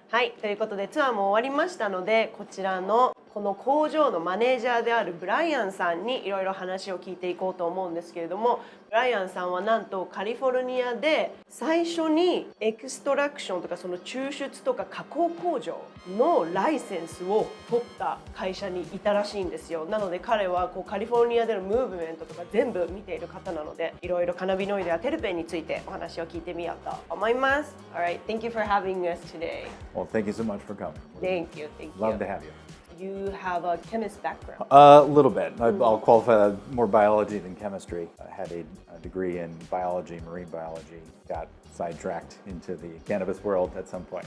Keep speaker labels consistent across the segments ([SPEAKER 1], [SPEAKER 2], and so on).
[SPEAKER 1] はい、ということでツアーも終わりましたので、こちらのこの工場のマネージャーであるブライアンさんにいろいろ話を聞いていこうと思うんですけれども、ブライアンさんはなんとカリフォルニアで最初にエクストラクションとかその抽出とか加工工場のライセンスを取った会社にいたらしいんですよ。なので彼はカリフォルニアでのムーブメントとか全部見ている方なので、いろいろカナビノイドやテルペンについてお話を聞いてみようと思います。Alright, thank you for having us today.
[SPEAKER 2] Well, thank you so much for coming.
[SPEAKER 1] Thank you.
[SPEAKER 2] Love to have you.
[SPEAKER 1] You have a chemist background.
[SPEAKER 2] A little bit. I'll qualify that more biology than chemistry. I had a degree in biology, marine biology. Got sidetracked into the cannabis world at some point.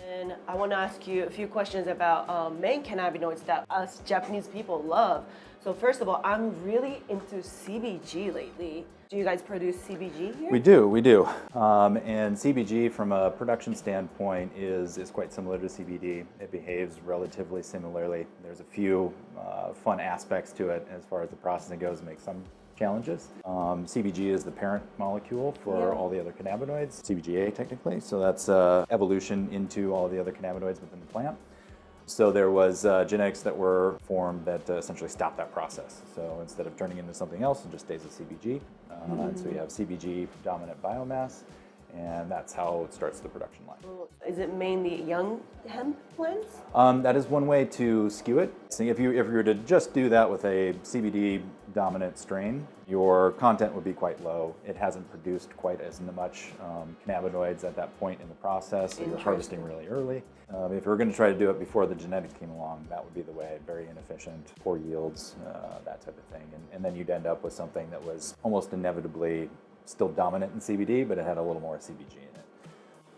[SPEAKER 1] And I want to ask you a few questions about main cannabinoids that us Japanese people love. So first of all, I'm really into CBG lately. Do you guys produce CBG here?
[SPEAKER 2] We do. And CBG from a production standpoint is quite similar to CBD. It behaves relatively similarly. There's a few fun aspects to it as far as the processing goes, make some challenges. CBG is the parent molecule for all the other cannabinoids, CBGA technically, so that's evolution into all the other cannabinoids within the plant. So there was genetics that were formed that essentially stopped that process. So instead of turning into something else, it just stays as CBG. And so you have CBG dominant biomass, and that's how it starts the production line.
[SPEAKER 1] Is it mainly young hemp plants?
[SPEAKER 2] That is one way to skew it. So if you were to just do that with a CBD dominant strain, your content would be quite low. It hasn't produced quite as much cannabinoids at that point in the process, so you're harvesting really early. If you were going to try to do it before the genetics came along, that would be the way. Very inefficient, poor yields, that type of thing. And then you'd end up with something that was almost inevitably still dominant in CBD, but it had a little more CBG in it.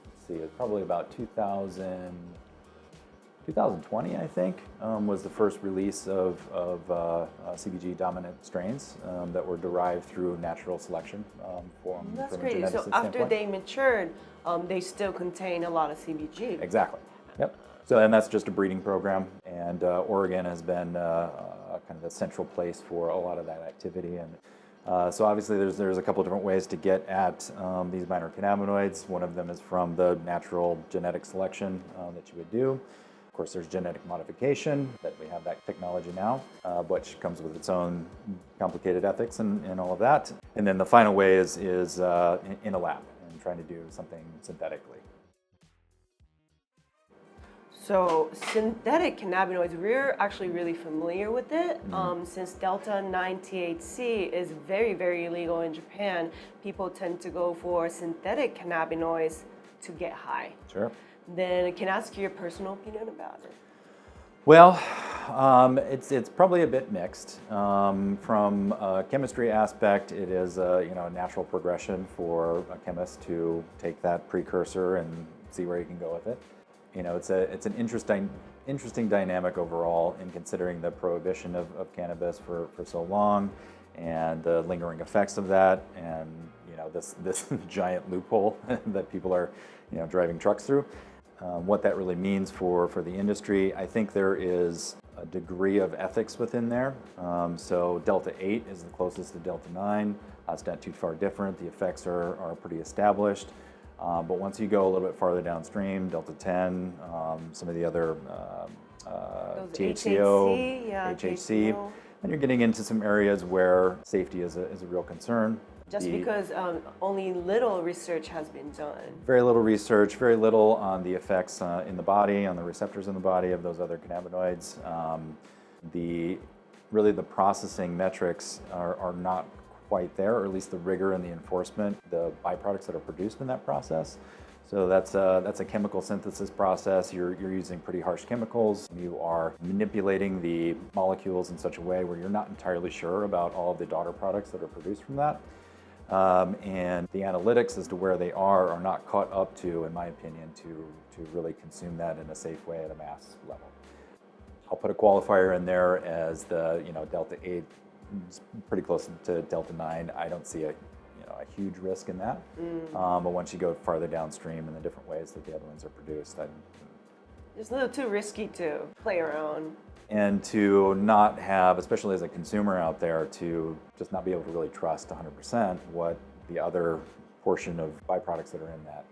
[SPEAKER 2] Let's see, it's probably about 2020, I think, was the first release of CBG dominant strains that were derived through natural selection from
[SPEAKER 1] That's
[SPEAKER 2] a
[SPEAKER 1] great.
[SPEAKER 2] geneticist
[SPEAKER 1] So after
[SPEAKER 2] standpoint.
[SPEAKER 1] they matured, they still contain a lot of CBG.
[SPEAKER 2] Exactly. Yep. So, and that's just a breeding program, and Oregon has been kind of the central place for a lot of that activity. And so obviously there's a couple different ways to get at these minor cannabinoids. One of them is from the natural genetic selection that you would do. Of course, there's genetic modification, that we have that technology now, which comes with its own complicated ethics and all of that. And then the final way is in a lab and trying to do something synthetically.
[SPEAKER 1] So synthetic cannabinoids, we're actually really familiar with it. Since Delta-9 THC is very, very illegal in Japan, people tend to go for synthetic cannabinoids to get high.
[SPEAKER 2] Sure.
[SPEAKER 1] Then can I ask you your personal opinion about it?
[SPEAKER 2] Well, it's probably a bit mixed. From a chemistry aspect, it is a natural progression for a chemist to take that precursor and see where you can go with it. It's an interesting dynamic overall in considering the prohibition of cannabis for so long, and the lingering effects of that, and this giant loophole that people are driving trucks through. What that really means for the industry, I think there is a degree of ethics within there. So Delta 8 is the closest to Delta 9. It's not too far different. The effects are pretty established. But once you go a little bit farther downstream, Delta 10, some of the other THCO, HHC, and you're getting into some areas where safety is a real concern.
[SPEAKER 1] Just because only little research has been done.
[SPEAKER 2] Very little research, very little on the effects in the body, on the receptors in the body of those other cannabinoids. Really the processing metrics are not quite there, or at least the rigor and the enforcement, the byproducts that are produced in that process. So that's a chemical synthesis process. You're using pretty harsh chemicals. You are manipulating the molecules in such a way where you're not entirely sure about all of the daughter products that are produced from that. And the analytics as to where they are not caught up to, in my opinion, to really consume that in a safe way at a mass level. I'll put a qualifier in there as the Delta 8 is pretty close to Delta 9. I don't see a huge risk in that. But once you go farther downstream in the different ways that the other ones are produced,
[SPEAKER 1] it's a little too risky to play around.
[SPEAKER 2] And to not have, especially as a consumer out there, to just not be able to really trust 100% what the other portion of byproducts that are in that.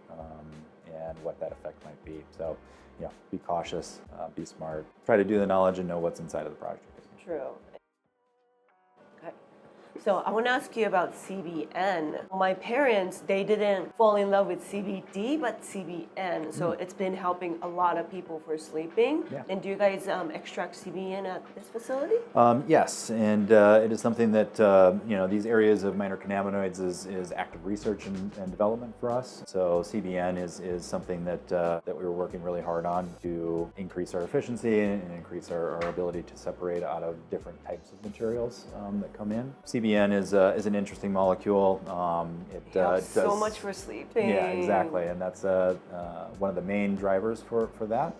[SPEAKER 2] And what that effect might be. So, be cautious, be smart, try to do the knowledge and know what's inside of the product.
[SPEAKER 1] True. Okay. So I want to ask you about CBN. My parents, they didn't fall in love with CBD, but CBN. So it's been helping a lot of people for sleeping.
[SPEAKER 2] Yeah.
[SPEAKER 1] And do you guys extract CBN at this facility?
[SPEAKER 2] Yes, and it is something that, these areas of minor cannabinoids is active research and development for us. So CBN is something that we were working really hard on to increase our efficiency and increase our ability to separate out of different types of materials that come in. CBN is an interesting molecule. It
[SPEAKER 1] Helps
[SPEAKER 2] does
[SPEAKER 1] so much for sleeping.
[SPEAKER 2] Yeah, exactly, and that's one of the main drivers for that.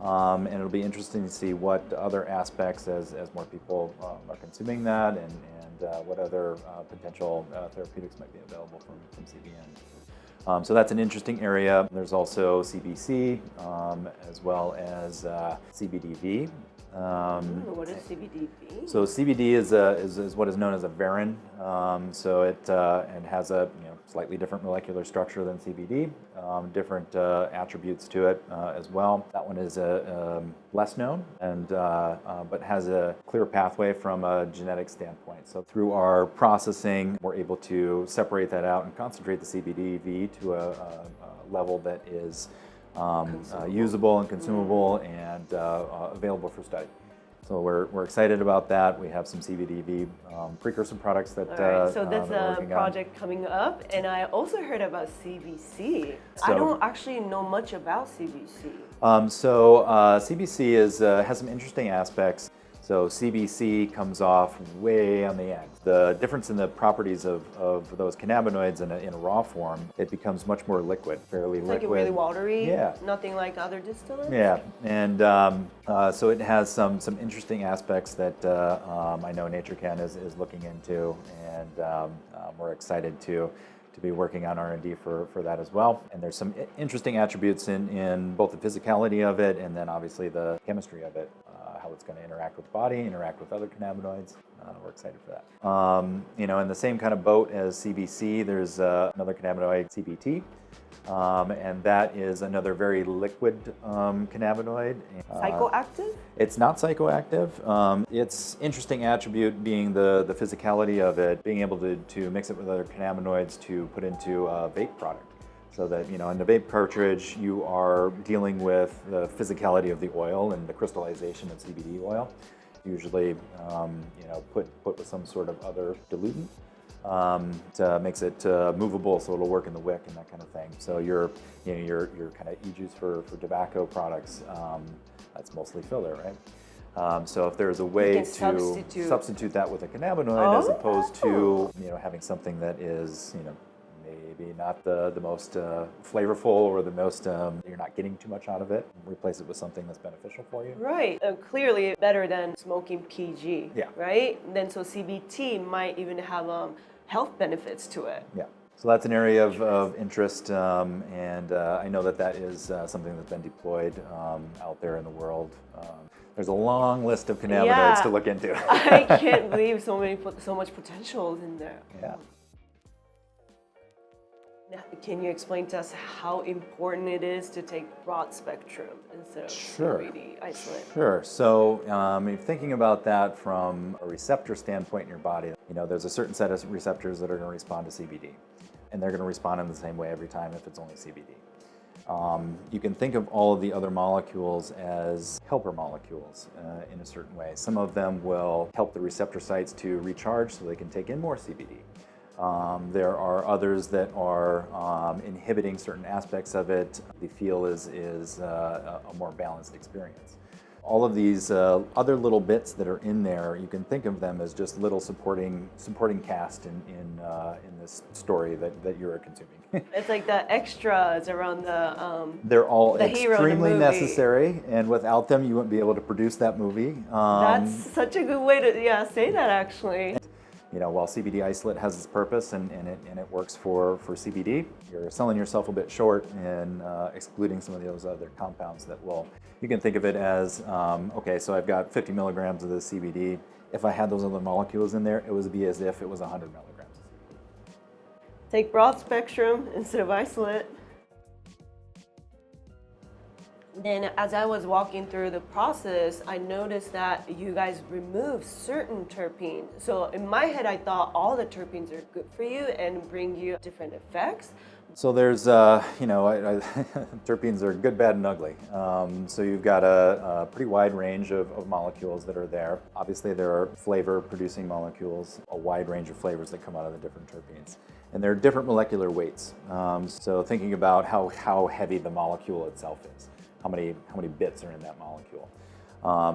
[SPEAKER 2] And it'll be interesting to see what other aspects, as more people are consuming that, and what other potential therapeutics might be available from CBN. So that's an interesting area. There's also CBC, as well as CBDV.
[SPEAKER 1] What is CBDV?
[SPEAKER 2] So CBD is what is known as a varin. So it and has a slightly different molecular structure than CBD, different attributes to it as well. That one is less known, and but has a clear pathway from a genetic standpoint. So through our processing, we're able to separate that out and concentrate the CBDV to a level that is usable and consumable and available for study. So we're excited about that. We have some CBDV precursor products that.
[SPEAKER 1] All right, so that's
[SPEAKER 2] a
[SPEAKER 1] a project coming up, and I also heard about CBC.
[SPEAKER 2] So,
[SPEAKER 1] I don't actually know much about CBC.
[SPEAKER 2] CBC has some interesting aspects. So CBC comes off way on the end. The difference in the properties of those cannabinoids in a raw form, it becomes much more liquid, fairly liquid.
[SPEAKER 1] Like really watery.
[SPEAKER 2] Yeah.
[SPEAKER 1] Nothing like other distillates.
[SPEAKER 2] Yeah, and so it has some interesting aspects that I know Naturecan is looking into, and we're excited to be working on R&D for that as well. And there's some interesting attributes in both the physicality of it and then obviously the chemistry of it, how it's going to interact with the body, interact with other cannabinoids. We're excited for that. In the same kind of boat as CBC, there's another cannabinoid, CBT. And that is another very liquid cannabinoid.
[SPEAKER 1] Psychoactive?
[SPEAKER 2] It's not psychoactive. Its interesting attribute being the physicality of it, being able to mix it with other cannabinoids to put into a vape product. So that, in the vape cartridge, you are dealing with the physicality of the oil and the crystallization of CBD oil. Usually, put with some sort of other diluent. Makes it movable, so it'll work in the wick and that kind of thing. So your kind of e-juice for tobacco products, that's mostly filler, right? So if there's a way to substitute that with a cannabinoid, as opposed to having something that is maybe not the most flavorful or the most you're not getting too much out of it, replace it with something that's beneficial for you.
[SPEAKER 1] Right. Clearly better than smoking PG.
[SPEAKER 2] Yeah.
[SPEAKER 1] Right. Then so CBT might even have health benefits to it.
[SPEAKER 2] Yeah. So that's an area of interest, and I know that is something that's been deployed out there in the world. There's a long list of cannabinoids to look into.
[SPEAKER 1] I can't believe so much potential is in there.
[SPEAKER 2] Yeah.
[SPEAKER 1] Now, can you explain to us how important it is to take broad spectrum instead of CBD isolate?
[SPEAKER 2] Sure. So if thinking about that from a receptor standpoint in your body, there's a certain set of receptors that are going to respond to CBD. And they're going to respond in the same way every time if it's only CBD. You can think of all of the other molecules as helper molecules in a certain way. Some of them will help the receptor sites to recharge so they can take in more CBD. There are others that are inhibiting certain aspects of it. The feel is a more balanced experience. All of these other little bits that are in there, you can think of them as just little supporting cast in this story that you're consuming.
[SPEAKER 1] It's like the extras around
[SPEAKER 2] they're all
[SPEAKER 1] the hero in the
[SPEAKER 2] extremely
[SPEAKER 1] movie.
[SPEAKER 2] Necessary, and without them, you wouldn't be able to produce that movie.
[SPEAKER 1] That's such a good way to say that actually.
[SPEAKER 2] While CBD isolate has its purpose and it works for CBD, you're selling yourself a bit short in excluding some of those other compounds that you can think of it as, okay, so I've got 50 milligrams of the CBD. If I had those other molecules in there, it would be as if it was 100 milligrams.
[SPEAKER 1] Take broad spectrum instead of isolate. Then as I was walking through the process, I noticed that you guys remove certain terpenes. So in my head, I thought all the terpenes are good for you and bring you different effects.
[SPEAKER 2] So there's, terpenes are good, bad, and ugly. So you've got a pretty wide range of molecules that are there. Obviously, there are flavor-producing molecules, a wide range of flavors that come out of the different terpenes. And there are different molecular weights. So thinking about how heavy the molecule itself is, how many bits are in that molecule.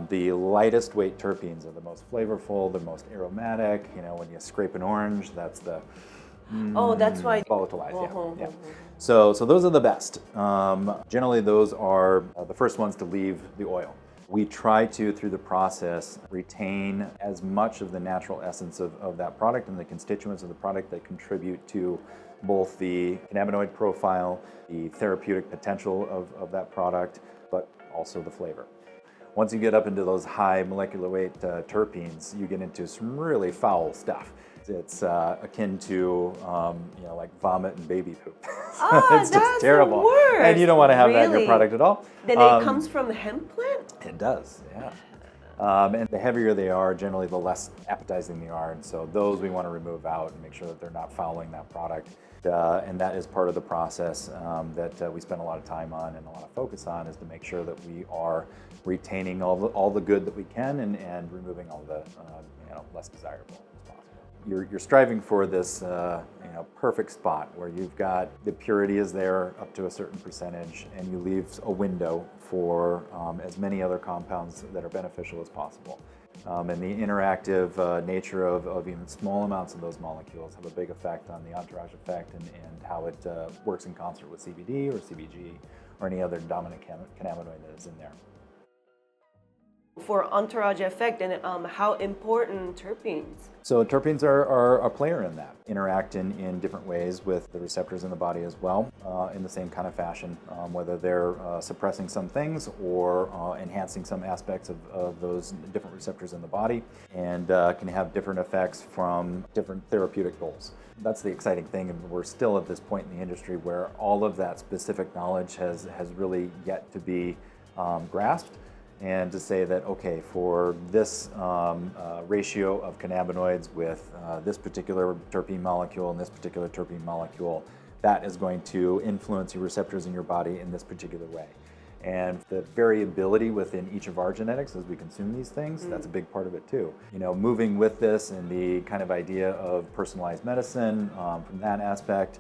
[SPEAKER 2] The lightest weight terpenes are the most flavorful, the most aromatic. You know, when you scrape an orange, that's the
[SPEAKER 1] that's why.
[SPEAKER 2] Volatilized, yeah. So those are the best. Generally, those are the first ones to leave the oil. We try to, through the process, retain as much of the natural essence of that product and the constituents of the product that contribute to both the cannabinoid profile, the therapeutic potential of that product, but also the flavor. Once you get up into those high molecular weight terpenes, you get into some really foul stuff. It's akin to, like vomit and baby poop. It's just terrible.
[SPEAKER 1] The worst.
[SPEAKER 2] And you don't want to have that in your product at all.
[SPEAKER 1] Then it comes from the hemp plant?
[SPEAKER 2] It does, yeah. And the heavier they are, generally the less appetizing they are. And so those we want to remove out and make sure that they're not fouling that product. And that is part of the process that we spend a lot of time on and a lot of focus on, is to make sure that we are retaining all the good that we can and removing all the less desirable. You're striving for this perfect spot where you've got the purity is there up to a certain percentage, and you leave a window for as many other compounds that are beneficial as possible. And the interactive nature of even small amounts of those molecules have a big effect on the entourage effect and how it works in concert with CBD or CBG or any other dominant cannabinoid that is in there.
[SPEAKER 1] For entourage effect, and how important terpenes?
[SPEAKER 2] So terpenes are a player in that, interact in different ways with the receptors in the body as well, in the same kind of fashion, whether they're suppressing some things or enhancing some aspects of those different receptors in the body, and can have different effects from different therapeutic goals. That's the exciting thing, and we're still at this point in the industry where all of that specific knowledge has really yet to be grasped. And to say that, okay, for this ratio of cannabinoids with this particular terpene molecule and this particular terpene molecule, that is going to influence your receptors in your body in this particular way. And the variability within each of our genetics as we consume these things, that's a big part of it too. Moving with this and the kind of idea of personalized medicine from that aspect,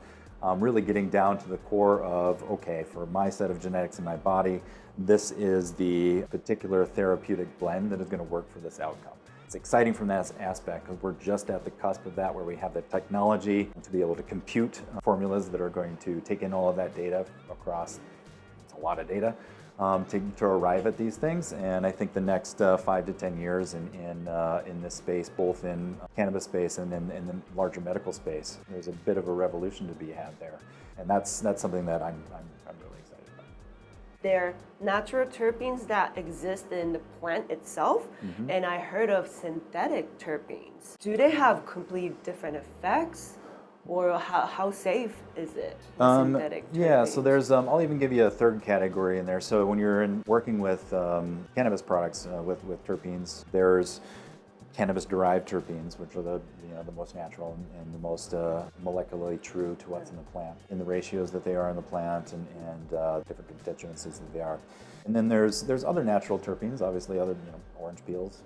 [SPEAKER 2] really getting down to the core of, okay, for my set of genetics in my body, this is the particular therapeutic blend that is going to work for this outcome. It's exciting from that aspect because we're just at the cusp of that, where we have the technology to be able to compute formulas that are going to take in all of that data across, it's a lot of data, to arrive at these things. And I think the next 5 to 10 years in this space, both in cannabis space and in the larger medical space, there's a bit of a revolution to be had there. And that's something that I'm really excited about.
[SPEAKER 1] There are natural terpenes that exist in the plant itself, and I heard of synthetic terpenes. Do they have complete different effects? Or how safe is it, synthetic terpenes?
[SPEAKER 2] Yeah, so there's, I'll even give you a third category in there. So when you're working with cannabis products with terpenes, there's cannabis-derived terpenes, which are the most natural and the most molecularly true to what's in the plant, in the ratios that they are in the plant and different constituencies that they are. And then there's other natural terpenes, obviously other orange peels,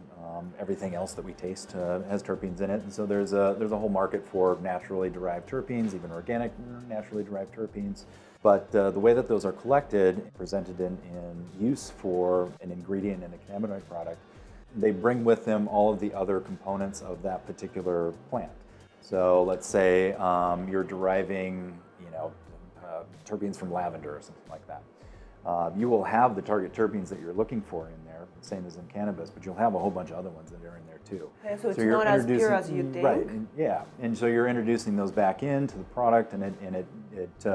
[SPEAKER 2] everything else that we taste has terpenes in it. And so there's a whole market for naturally derived terpenes, even organic naturally derived terpenes. But the way that those are collected, presented in use for an ingredient in a cannabinoid product, they bring with them all of the other components of that particular plant. So let's say you're deriving, terpenes from lavender or something like that. You will have the target terpenes that you're looking for in there, same as in cannabis, but you'll have a whole bunch of other ones that are in there too.
[SPEAKER 1] Okay, so it's not as pure as you think?
[SPEAKER 2] Right, and so you're introducing those back into the product, and it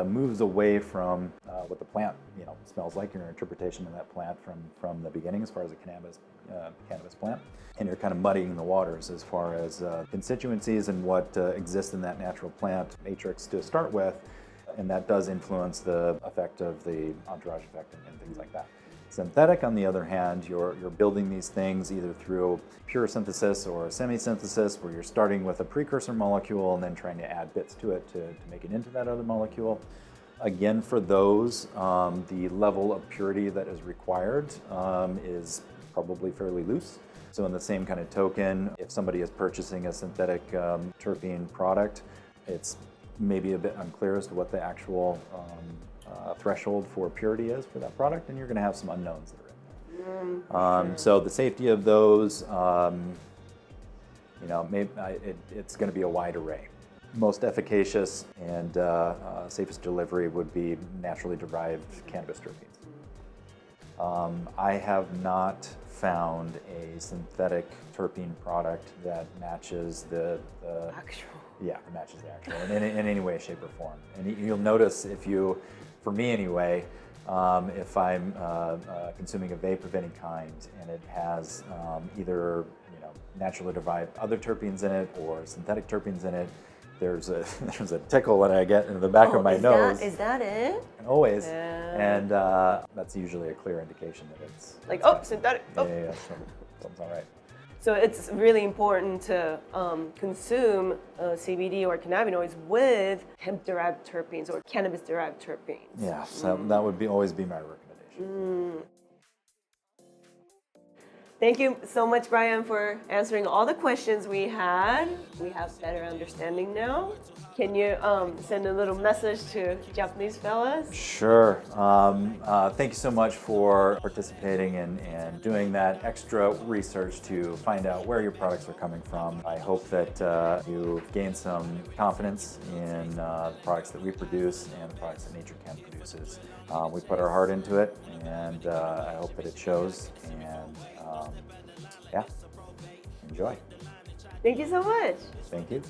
[SPEAKER 2] moves away from what the plant smells like, your interpretation of that plant from the beginning as far as a cannabis plant, and you're kind of muddying the waters as far as constituencies and what exists in that natural plant matrix to start with. And that does influence the effect of the entourage effect and things like that. Synthetic, on the other hand, you're building these things either through pure synthesis or semi-synthesis, where you're starting with a precursor molecule and then trying to add bits to it to make it into that other molecule. Again, for those, the level of purity that is required is probably fairly loose. So in the same kind of token, if somebody is purchasing a synthetic terpene product, it's maybe a bit unclear as to what the actual threshold for purity is for that product, and you're going to have some unknowns that are in there. So the safety of those, it's going to be a wide array. Most efficacious and safest delivery would be naturally derived cannabis terpenes. I have not found a synthetic terpene product that matches the
[SPEAKER 1] actual.
[SPEAKER 2] Yeah, it matches the actual in any way, shape, or form. And you'll notice for me anyway, if I'm consuming a vape of any kind and it has either naturally derived other terpenes in it or synthetic terpenes in it, there's a tickle that I get in the back of my nose.
[SPEAKER 1] Is that it?
[SPEAKER 2] Always.
[SPEAKER 1] Yeah.
[SPEAKER 2] And that's usually a clear indication that it's
[SPEAKER 1] synthetic.
[SPEAKER 2] Yeah, something's all right.
[SPEAKER 1] So it's really important to consume CBD or cannabinoids with hemp-derived terpenes or cannabis-derived terpenes.
[SPEAKER 2] Yeah, so that would always be my recommendation.
[SPEAKER 1] Thank you so much, Brian, for answering all the questions we had. We have better understanding now. Can you send a little message to Japanese fellas?
[SPEAKER 2] Sure. Thank you so much for participating and doing that extra research to find out where your products are coming from. I hope that you've gained some confidence in the products that we produce and the products that Naturecan produces. We put our heart into it, and I hope that it shows. And enjoy.
[SPEAKER 1] Thank you so much.
[SPEAKER 2] Thank you.